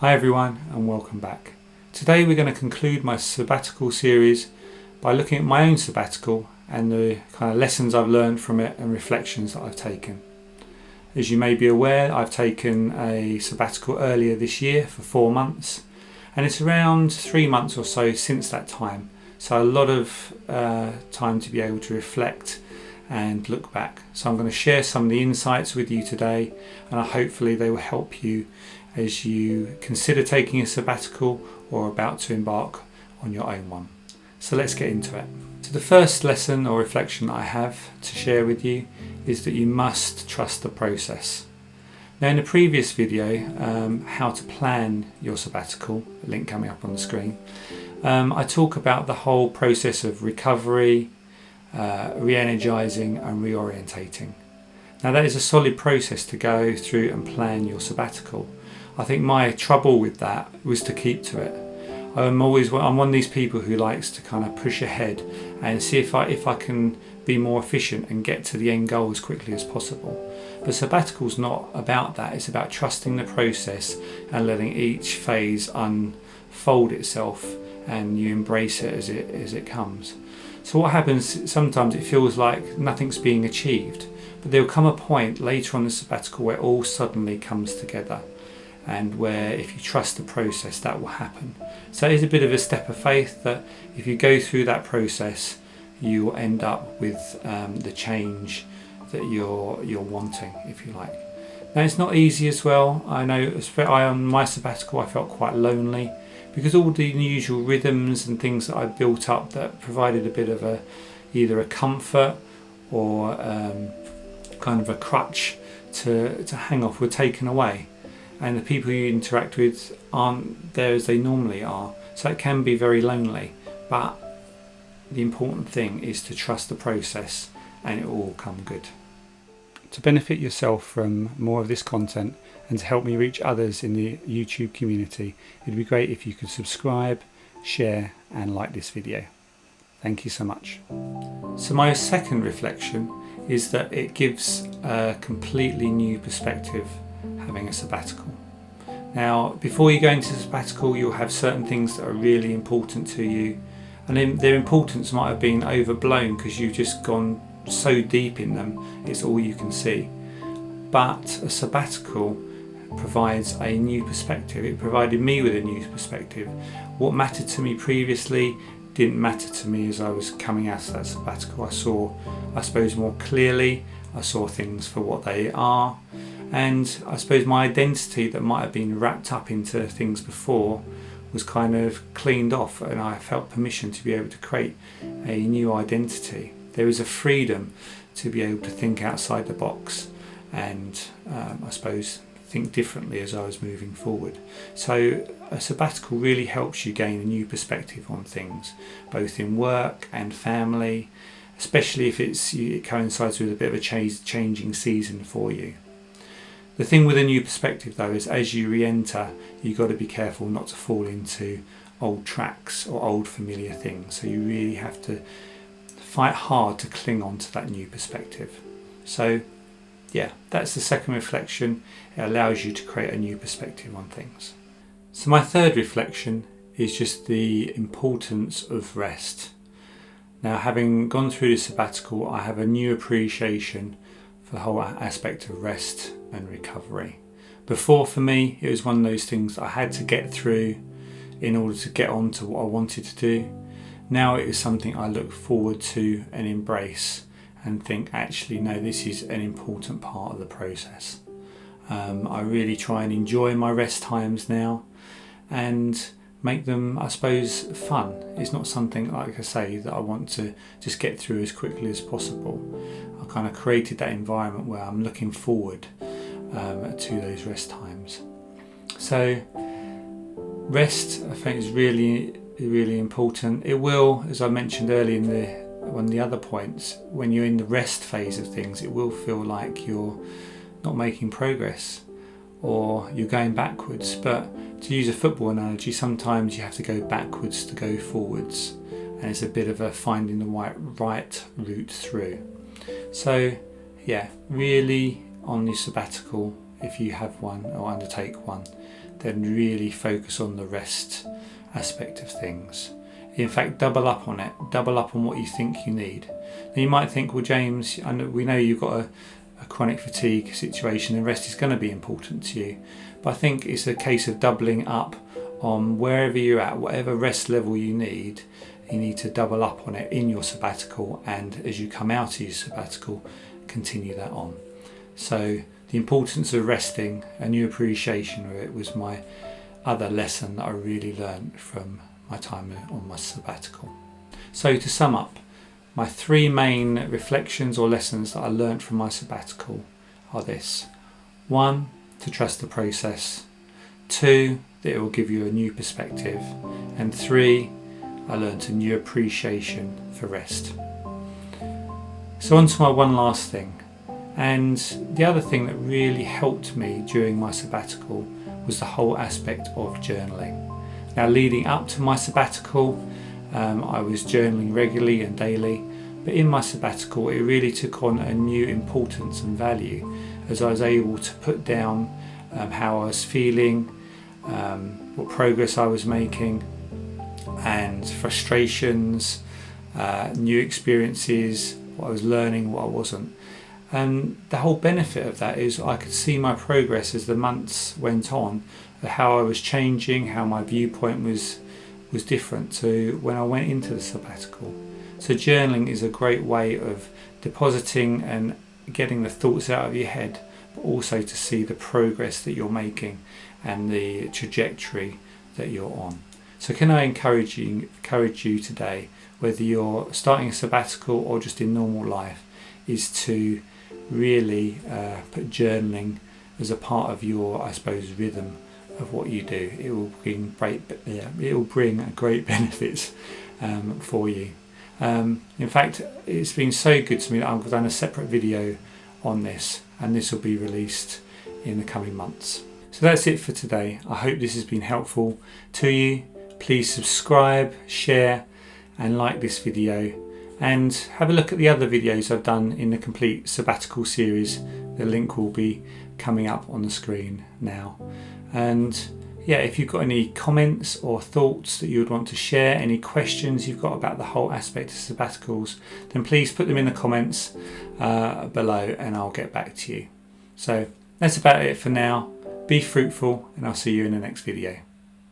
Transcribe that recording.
Hi everyone and welcome back. Today we're going to conclude my sabbatical series by looking at my own sabbatical and the kind of lessons I've learned from it and reflections that I've taken. As you may be aware, I've taken a sabbatical earlier this year for 4 months, and it's around 3 months or so since that time, so a lot of time to be able to reflect and look back. So I'm going to share some of the insights with you today, and hopefully they will help you as you consider taking a sabbatical or about to embark on your own one. So let's get into it. So the first lesson or reflection I have to share with you is that you must trust the process. Now, in the previous video, how to plan your sabbatical, a link coming up on the screen, I talk about the whole process of recovery, re-energizing and reorientating. Now that is a solid process to go through and plan your sabbatical. I think my trouble with that was to keep to it. I'm one of these people who likes to kind of push ahead and see if I can be more efficient and get to the end goal as quickly as possible. But sabbatical's not about that. It's about trusting the process and letting each phase unfold itself, and you embrace it as it comes. So what happens, sometimes it feels like nothing's being achieved, but there'll come a point later on the sabbatical where it all suddenly comes together, and where if you trust the process, that will happen. So it is a bit of a step of faith that if you go through that process, you will end up with the change that you're wanting, if you like. Now it's not easy as well. I know on my sabbatical I felt quite lonely, because all the usual rhythms and things that I built up that provided a bit of either a comfort or kind of a crutch to hang off were taken away, and the people you interact with aren't there as they normally are, so it can be very lonely. But the important thing is to trust the process and it will all come good. To benefit yourself from more of this content and to help me reach others in the YouTube community, it'd be great if you could subscribe, share and like this video. Thank you so much. So my second reflection is that it gives a completely new perspective having a sabbatical. Now, before you go into sabbatical, you'll have certain things that are really important to you, and then their importance might have been overblown because you've just gone so deep in them, it's all you can see. But a sabbatical provides a new perspective. It provided me with a new perspective. What mattered to me previously didn't matter to me as I was coming out of that sabbatical. I saw, I suppose, more clearly. I saw things for what they are, and I suppose my identity that might have been wrapped up into things before was kind of cleaned off, and I felt permission to be able to create a new identity. There was a freedom to be able to think outside the box and I suppose think differently as I was moving forward. So a sabbatical really helps you gain a new perspective on things, both in work and family, especially if it coincides with a bit of a changing season for you. The thing with a new perspective though is as you re-enter, you've got to be careful not to fall into old tracks or old familiar things. So you really have to fight hard to cling on to that new perspective. So yeah, that's the second reflection. It allows you to create a new perspective on things. So my third reflection is just the importance of rest. Now, having gone through the sabbatical, I have a new appreciation for the whole aspect of rest and recovery. Before, for me, it was one of those things that I had to get through in order to get on to what I wanted to do. Now it is something I look forward to and embrace and think, actually, no, this is an important part of the process. I really try and enjoy my rest times now and make them, I suppose, fun. It's not something, like I say, that I want to just get through as quickly as possible. I kind of created that environment where I'm looking forward to those rest times. So rest, I think, is really important. It will, as I mentioned earlier in one of the other points, when you're in the rest phase of things, it will feel like you're not making progress or you're going backwards. But to use a football analogy, sometimes you have to go backwards to go forwards, and it's a bit of a finding the right route through. So yeah, really on your sabbatical, if you have one or undertake one, then really focus on the rest aspect of things. In fact, double up on it, double up on what you think you need. Now you might think, well, James, we know you've got a chronic fatigue situation and rest is going to be important to you, but I think it's a case of doubling up on wherever you're at, whatever rest level you need to double up on it in your sabbatical, and as you come out of your sabbatical, continue that on. So the importance of resting, a new appreciation of it, was my other lesson that I really learned from my time on my sabbatical. So to sum up, my 3 main reflections or lessons that I learned from my sabbatical are this. 1, to trust the process. 2, that it will give you a new perspective. And 3, I learned a new appreciation for rest. So on to my one last thing. And the other thing that really helped me during my sabbatical was the whole aspect of journaling. Now, leading up to my sabbatical, I was journaling regularly and daily, but in my sabbatical it really took on a new importance and value as I was able to put down how I was feeling, what progress I was making, and frustrations, new experiences, what I was learning, what I wasn't. And the whole benefit of that is I could see my progress as the months went on, how I was changing, how my viewpoint was different to when I went into the sabbatical. So journaling is a great way of depositing and getting the thoughts out of your head, but also to see the progress that you're making and the trajectory that you're on. So can I encourage you today, whether you're starting a sabbatical or just in normal life, is to really put journaling as a part of your, I suppose, rhythm of what you do. It will bring great benefits for you. In fact, it's been so good to me that I've done a separate video on this, and this will be released in the coming months. So that's it for today. I hope this has been helpful to you. Please subscribe, share and like this video, and have a look at the other videos I've done in the complete sabbatical series. The link will be coming up on the screen now. And yeah, if you've got any comments or thoughts that you would want to share, any questions you've got about the whole aspect of sabbaticals, then please put them in the comments below and I'll get back to you. So that's about it for now. Be fruitful, and I'll see you in the next video.